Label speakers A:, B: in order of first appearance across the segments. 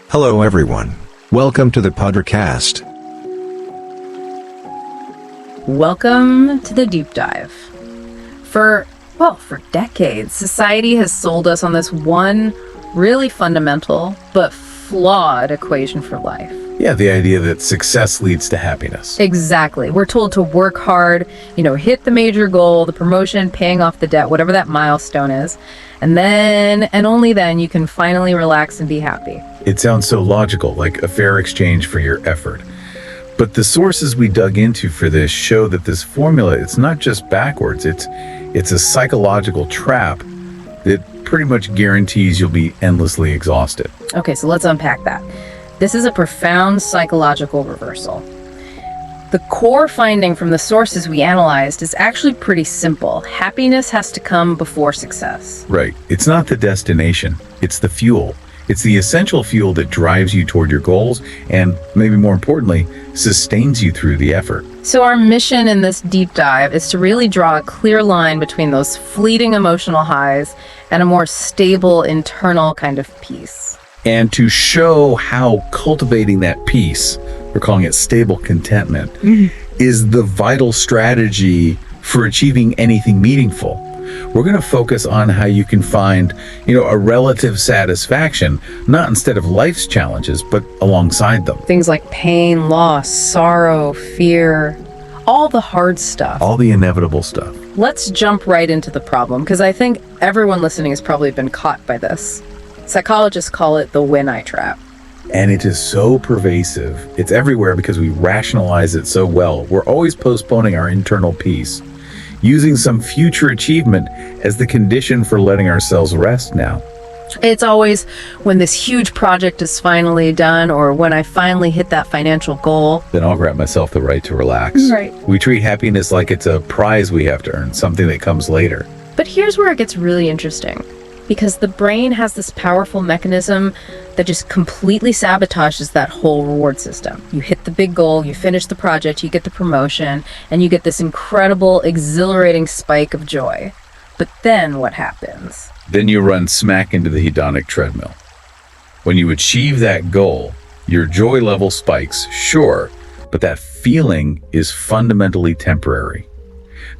A: Hello everyone. Welcome to the podcast.
B: Welcome to the deep dive. For decades, society has sold us on this one really fundamental but flawed equation for life.
C: Yeah, the idea that success leads to happiness.
B: Exactly. We're told to work hard, hit the major goal, the promotion, paying off the debt, whatever that milestone is. And then, and only then, you can finally relax and be happy.
C: It sounds so logical, like a fair exchange for your effort. But the sources we dug into for this show that this formula, it's not just backwards, it's a psychological trap that pretty much guarantees you'll be endlessly exhausted.
B: Okay, so let's unpack that. This is a profound psychological reversal. The core finding from the sources we analyzed is actually pretty simple. Happiness has to come before success.
C: Right. It's not the destination, it's the fuel. It's the essential fuel that drives you toward your goals and, maybe more importantly, sustains you through the effort.
B: So our mission in this deep dive is to really draw a clear line between those fleeting emotional highs and a more stable internal kind of peace.
C: And to show how cultivating that peace, we're calling it stable contentment, is the vital strategy for achieving anything meaningful. We're going to focus on how you can find, a relative satisfaction, not instead of life's challenges, but alongside them.
B: Things like pain, loss, sorrow, fear, all the hard stuff.
C: All the inevitable stuff.
B: Let's jump right into the problem, because I think everyone listening has probably been caught by this. Psychologists call it the when-I trap.
C: And it is so pervasive. It's everywhere because we rationalize it so well. We're always postponing our internal peace, using some future achievement as the condition for letting ourselves rest now.
B: It's always when this huge project is finally done, or when I finally hit that financial goal.
C: Then I'll grant myself the right to relax.
B: Right.
C: We treat happiness like it's a prize we have to earn, something that comes later.
B: But here's where it gets really interesting. Because the brain has this powerful mechanism that just completely sabotages that whole reward system. You hit the big goal, you finish the project, you get the promotion, and you get this incredible, exhilarating spike of joy. But then what happens?
C: Then you run smack into the hedonic treadmill. When you achieve that goal, your joy level spikes, sure, but that feeling is fundamentally temporary.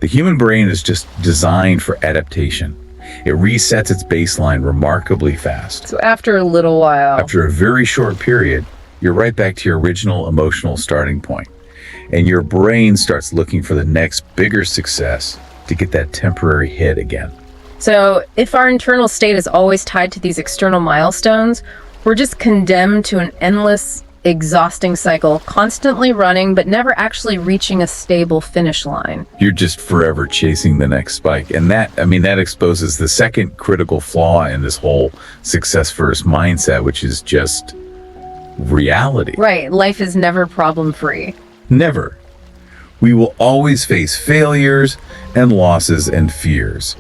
C: The human brain is just designed for adaptation. It resets its baseline remarkably fast.
B: So after a little while,
C: After a very short period, you're right back to your original emotional starting point. And your brain starts looking for the next bigger success to get that temporary hit again.
B: So if our internal state is always tied to these external milestones, we're just condemned to an endless, exhausting cycle, constantly running, but never actually reaching a stable finish line.
C: You're just forever chasing the next spike. And that exposes the second critical flaw in this whole success first mindset, which is just reality.
B: Right, life is never problem-free.
C: Never. We will always face failures and losses and fears.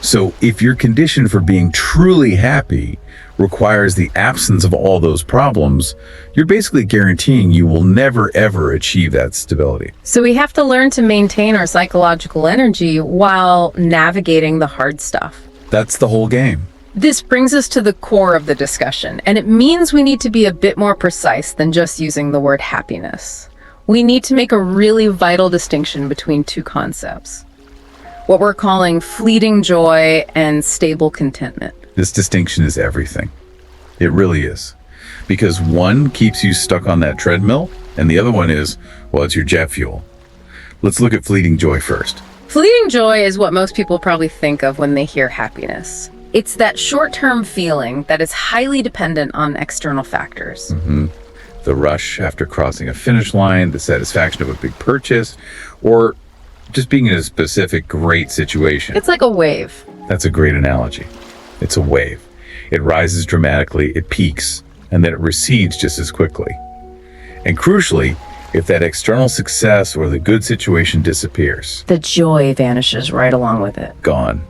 C: So if your condition for being truly happy requires the absence of all those problems, you're basically guaranteeing you will never ever achieve that stability.
B: So we have to learn to maintain our psychological energy while navigating the hard stuff.
C: That's the whole game.
B: This brings us to the core of the discussion, and it means we need to be a bit more precise than just using the word happiness. We need to make a really vital distinction between two concepts. What we're calling fleeting joy and stable contentment.
C: This distinction is everything. It really is. Because one keeps you stuck on that treadmill, and the other one is, well, it's your jet fuel. Let's look at fleeting joy first.
B: Fleeting joy is what most people probably think of when they hear happiness. It's that short-term feeling that is highly dependent on external factors.
C: The rush after crossing a finish line, the satisfaction of a big purchase, or just being in a specific great situation.
B: It's like a wave.
C: That's a great analogy. It's a wave. It rises dramatically, it peaks, and then it recedes just as quickly. And crucially, if that external success or the good situation disappears,
B: The joy vanishes right along with it.
C: gone.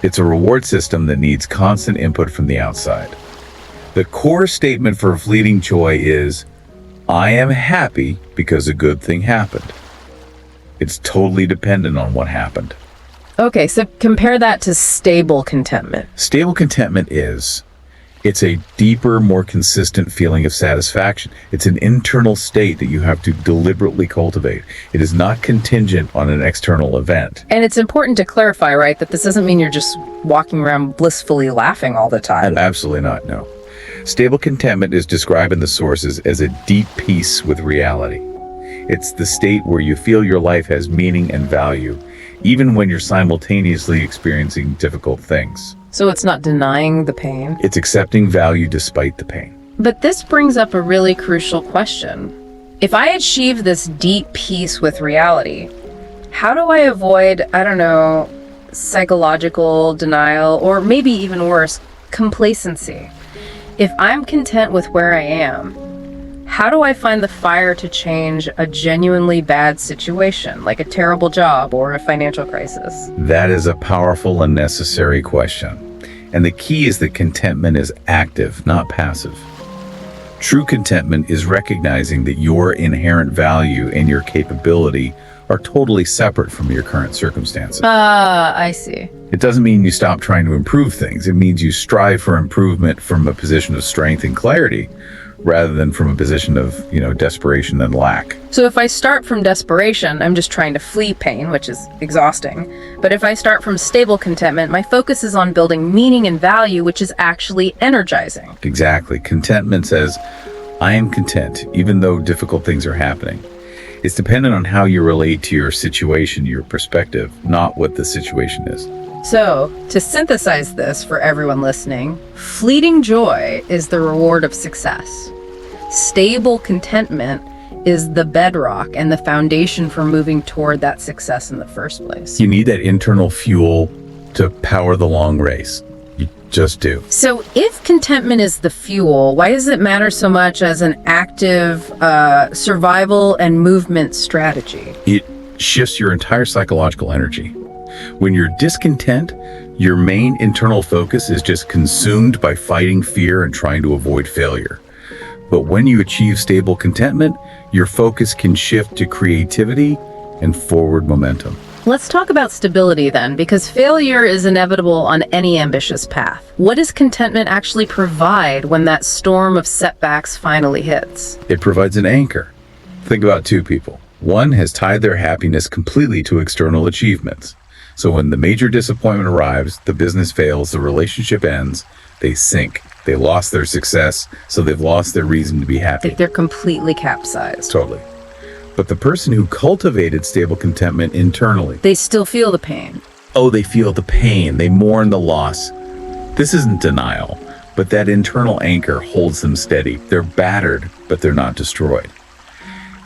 C: It's a reward system that needs constant input from the outside. The core statement for fleeting joy is, I am happy because a good thing happened. It's totally dependent on what happened.
B: Okay, so compare that to stable contentment.
C: Stable contentment is, It's a deeper, more consistent feeling of satisfaction. It's an internal state that you have to deliberately cultivate. It is not contingent on an external event.
B: And it's important to clarify, right, that this doesn't mean you're just walking around blissfully laughing all the time.
C: Absolutely not, no. Stable contentment is described in the sources as a deep peace with reality. It's the state where you feel your life has meaning and value, even when you're simultaneously experiencing difficult things.
B: So it's not denying the pain.
C: It's accepting value despite the pain.
B: But this brings up a really crucial question. If I achieve this deep peace with reality, how do I avoid, psychological denial, or maybe even worse, complacency? If I'm content with where I am, how do I find the fire to change a genuinely bad situation, like a terrible job or a financial crisis?
C: That is a powerful and necessary question. And the key is that contentment is active, not passive. True contentment is recognizing that your inherent value and your capability are totally separate from your current circumstances.
B: I see.
C: It doesn't mean you stop trying to improve things. It means you strive for improvement from a position of strength and clarity, rather than from a position of, desperation and lack.
B: So if I start from desperation, I'm just trying to flee pain, which is exhausting. But if I start from stable contentment, my focus is on building meaning and value, which is actually energizing.
C: Exactly. Contentment says, I am content, even though difficult things are happening. It's dependent on how you relate to your situation, your perspective, not what the situation is.
B: So, to synthesize this for everyone listening, fleeting joy is the reward of success. Stable contentment is the bedrock and the foundation for moving toward that success in the first place.
C: You need that internal fuel to power the long race. You just do.
B: So if contentment is the fuel, why does it matter so much as an active survival and movement strategy?
C: It shifts your entire psychological energy. When you're discontent, your main internal focus is just consumed by fighting fear and trying to avoid failure. But when you achieve stable contentment, your focus can shift to creativity and forward momentum.
B: Let's talk about stability then, because failure is inevitable on any ambitious path. What does contentment actually provide when that storm of setbacks finally hits?
C: It provides an anchor. Think about two people. One has tied their happiness completely to external achievements. So when the major disappointment arrives, the business fails, the relationship ends, they sink. They lost their success, so they've lost their reason to be happy.
B: They're completely capsized.
C: Totally. But the person who cultivated stable contentment internally,
B: They still feel the pain.
C: they feel the pain, they mourn the loss. This isn't denial, but that internal anchor holds them steady. They're battered, but they're not destroyed.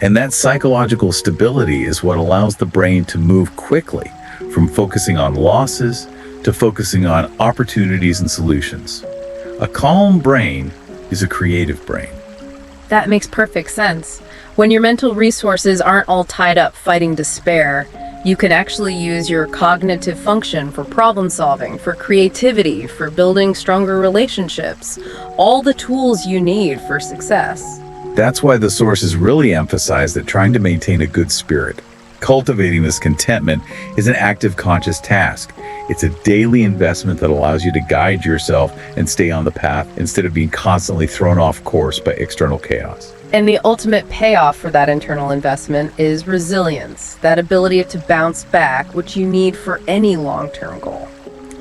C: And that psychological stability is what allows the brain to move quickly from focusing on losses to focusing on opportunities and solutions. A calm brain is a creative brain.
B: That makes perfect sense. When your mental resources aren't all tied up fighting despair, you can actually use your cognitive function for problem solving, for creativity, for building stronger relationships, all the tools you need for success.
C: That's why the sources really emphasize that trying to maintain a good spirit, cultivating this contentment, is an active conscious task. It's a daily investment that allows you to guide yourself and stay on the path instead of being constantly thrown off course by external chaos.
B: And the ultimate payoff for that internal investment is resilience, that ability to bounce back, which you need for any long-term goal.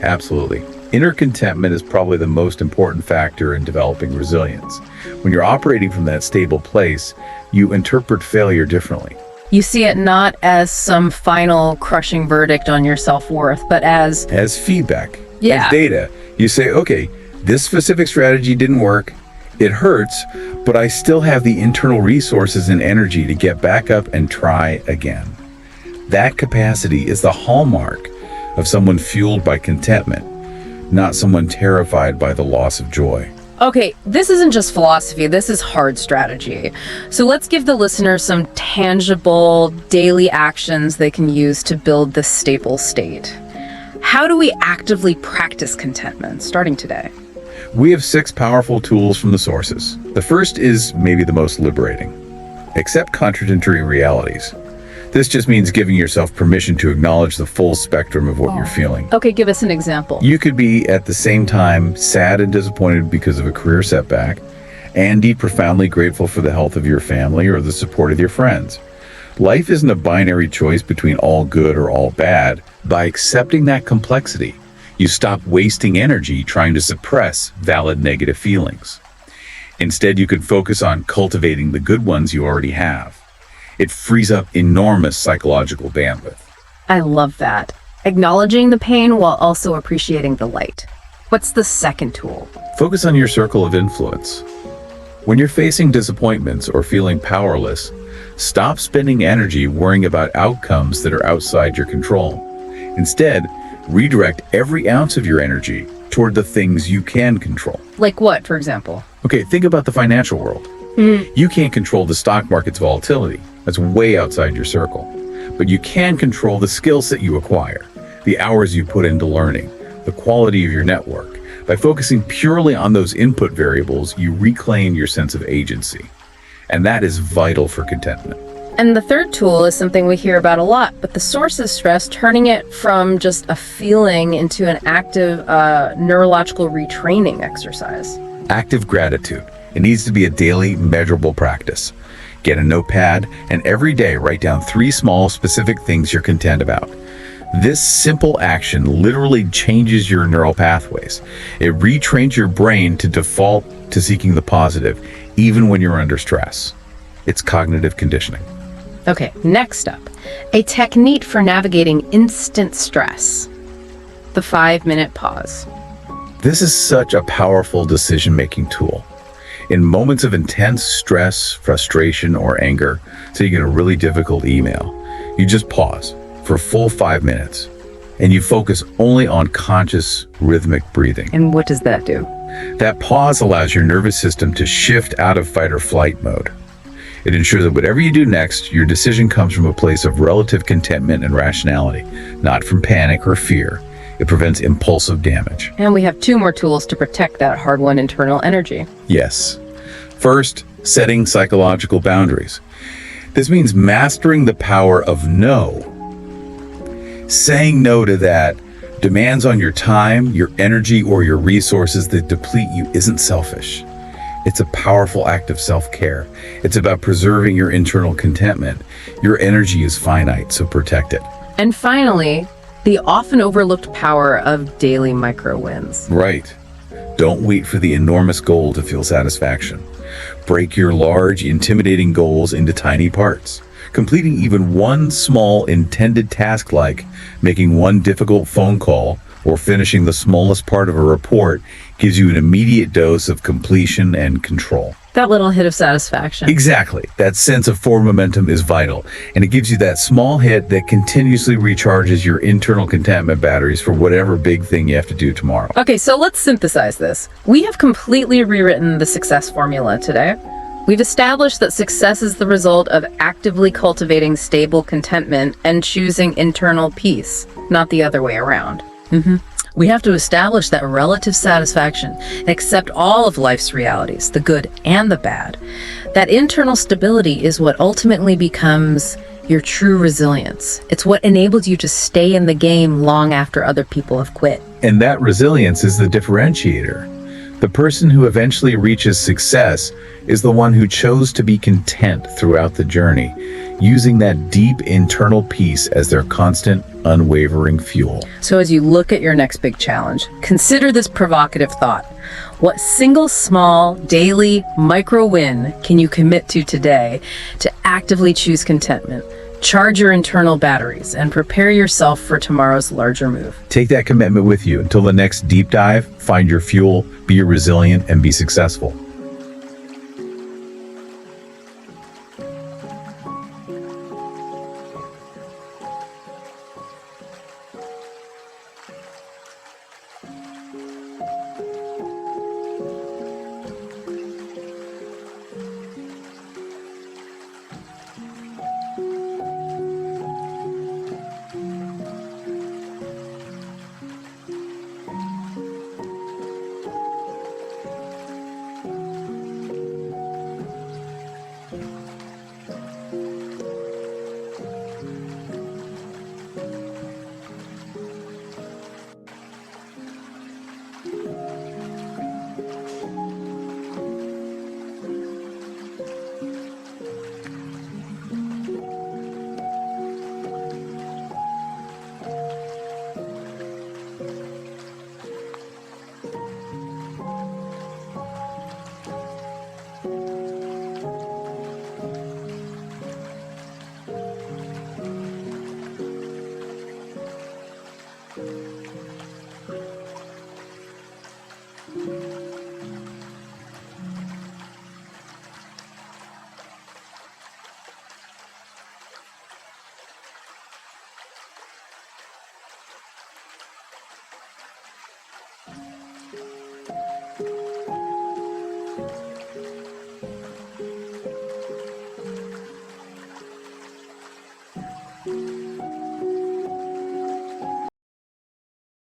C: Absolutely. Inner contentment is probably the most important factor in developing resilience. When you're operating from that stable place, you interpret failure differently.
B: You see it not as some final crushing verdict on your self-worth, but as
C: feedback,
B: Yeah.
C: as data. You say, okay, this specific strategy didn't work. It hurts, but I still have the internal resources and energy to get back up and try again. That capacity is the hallmark of someone fueled by contentment, not someone terrified by the loss of joy.
B: Okay, this isn't just philosophy, this is hard strategy. So let's give the listener some tangible daily actions they can use to build this stable state. How do we actively practice contentment starting today?
C: We have 6 powerful tools from the sources. The first is maybe the most liberating. Accept contradictory realities. This just means giving yourself permission to acknowledge the full spectrum of what you're feeling.
B: Okay, give us an example.
C: You could be at the same time sad and disappointed because of a career setback, and be profoundly grateful for the health of your family or the support of your friends. Life isn't a binary choice between all good or all bad. By accepting that complexity, you stop wasting energy trying to suppress valid negative feelings. Instead, you can focus on cultivating the good ones you already have. It frees up enormous psychological bandwidth.
B: I love that. Acknowledging the pain while also appreciating the light. What's the second tool?
C: Focus on your circle of influence. When you're facing disappointments or feeling powerless, stop spending energy worrying about outcomes that are outside your control. Instead, redirect every ounce of your energy toward the things you can control.
B: Like what, for example?
C: Okay, think about the financial world. You can't control the stock market's volatility. That's way outside your circle. But you can control the skill set you acquire, the hours you put into learning, the quality of your network. By focusing purely on those input variables, you reclaim your sense of agency. And that is vital for contentment.
B: And the third tool is something we hear about a lot, but the source is stress, turning it from just a feeling into an active neurological retraining exercise.
C: Active gratitude. It needs to be a daily, measurable practice. Get a notepad and every day write down 3 small, specific things you're content about. This simple action literally changes your neural pathways. It retrains your brain to default to seeking the positive, even when you're under stress. It's cognitive conditioning.
B: Okay, next up, a technique for navigating instant stress. The 5-minute pause.
C: This is such a powerful decision-making tool. In moments of intense stress, frustration, or anger, so you get a really difficult email, you just pause for a full 5 minutes, and you focus only on conscious, rhythmic breathing.
B: And what does that do?
C: That pause allows your nervous system to shift out of fight or flight mode. It ensures that whatever you do next, your decision comes from a place of relative contentment and rationality, not from panic or fear. It prevents impulsive damage.
B: And we have 2 more tools to protect that hard-won internal energy.
C: Yes. First, setting psychological boundaries. This means mastering the power of no. Saying no to that demands on your time, your energy, or your resources that deplete you isn't selfish. It's a powerful act of self-care. It's about preserving your internal contentment. Your energy is finite, so protect it.
B: And finally, the often overlooked power of daily micro wins.
C: Right. Don't wait for the enormous goal to feel satisfaction. Break your large, intimidating goals into tiny parts. Completing even one small intended task, like making one difficult phone call or finishing the smallest part of a report, gives you an immediate dose of completion and control.
B: That little hit of satisfaction.
C: Exactly. That sense of forward momentum is vital, and it gives you that small hit that continuously recharges your internal contentment batteries for whatever big thing you have to do tomorrow.
B: Okay, so let's synthesize this. We have completely rewritten the success formula today. We've established that success is the result of actively cultivating stable contentment and choosing internal peace, not the other way around. We have to establish that relative satisfaction and accept all of life's realities, the good and the bad. That internal stability is what ultimately becomes your true resilience. It's what enables you to stay in the game long after other people have quit.
C: And that resilience is the differentiator. The person who eventually reaches success is the one who chose to be content throughout the journey, using that deep internal peace as their constant, unwavering fuel.
B: So as you look at your next big challenge, consider this provocative thought. What single small, daily, micro win can you commit to today to actively choose contentment? Charge your internal batteries and prepare yourself for tomorrow's larger move.
C: Take that commitment with you until the next deep dive. Find your fuel, be resilient, and be successful.